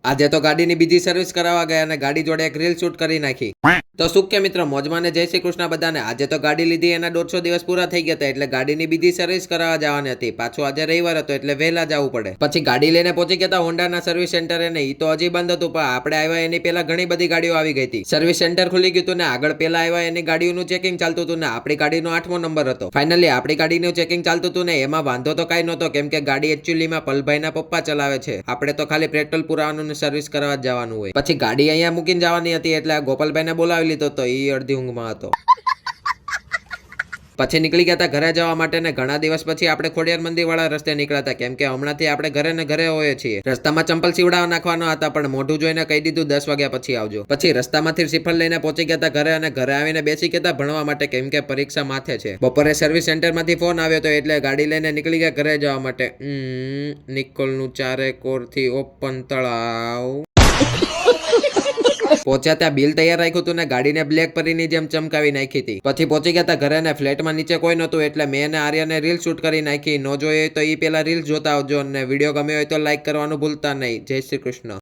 આજે તો ગાડીની બીજી સર્વિસ કરાવવા ગયા અને ગાડી જોડે એક રીલ શૂટ કરી નાખી. તો શું કે મિત્રો, મોજમાં ને જય શ્રી કૃષ્ણ બધાને. આજે તો ગાડી લીધી, એના 150 દિવસ પૂરા થઈ ગયા હતા એટલે ગાડીની બીજી સર્વિસ કરાવવા જવાની હતી. પાછું આજે રવિવાર હતો એટલે વહેલા જવું પડે. પછી ગાડી લઈને પહોંચી ગયા હતા હોન્ડાના સર્વિસ સેન્ટરે ને ઈ તો હજી બંધ હતું, પણ આપણે આવ્યા એની પહેલા ઘણી બધી ગાડીઓ આવી ગઈ હતી. સર્વિસ સેન્ટર ખુલી ગયું હતું ને આગળ પેલા આવ્યા એની ગાડીઓનું ચેકિંગ ચાલતું હતું ને આપણી ગાડીનો 8મો નંબર હતો. ફાઇનલી આપણી ગાડીનું ચેકિંગ ચાલતું હતું ને એમાં વાંધો તો કાંઈ નહોતો, કેમ કે ગાડી એકચ્યુઅલીમાં પલભાઈના પપ્પા ચલાવે છે. આપણે તો ખાલી પેટ્રોલ પુરાવાનું ને સર્વિસ કરવા જવાનું હોય. પછી ગાડી અહીંયા મૂકીને જવાની હતી એટલે આ ગોપાલભાઈને બોલાવી લીધો તો એ અડધી ઊંઘમાં હતો. પછી નીકળી ગયા હતા ઘરે જવા માટે ને ઘણા દિવસ પછી આપણે ખોડિયાર મંદિર વાળા રસ્તે નીકળ્યા હતા, કેમ કે હમણાંથી આપણે ઘરે ને ઘરે હોઈએ છીએ. રસ્તામાં ચંપલ સીવડાવવા નાખવાના હતા પણ મોઢું જોઈને કહી દીધું 10 વાગ્યા પછી આવજો. પછી રસ્તામાંથી શ્રીફળ લઈને પહોંચી ગયા હતા ઘરે અને ઘરે આવીને બેસી ગયા હતા ભણવા માટે, કેમ કે પરીક્ષા માથે છે. બપોરે સર્વિસ સેન્ટરમાંથી ફોન આવ્યો હતો એટલે ગાડી લઈને નીકળી ગયા ઘરે જવા માટે. નિકોલનું 4 કોરથી ઓપન તળાવ. પહોંચ્યા ત્યાં બિલ તૈયાર રાખ્યું હતું ને ગાડીને બ્લેક પરીની જેમ ચમકાવી નાખી હતી. પછી પહોંચી ગયા હતા ઘરે ને ફ્લેટમાં નીચે કોઈ નહોતું એટલે મેં અને આર્યને રીલ શૂટ કરી નાખી. ન જોઈએ તો એ પેલા રીલ જોતા આવજો અને વિડીયો ગમ્યો હોય તો લાઈક કરવાનું ભૂલતા નહીં. જય શ્રી કૃષ્ણ.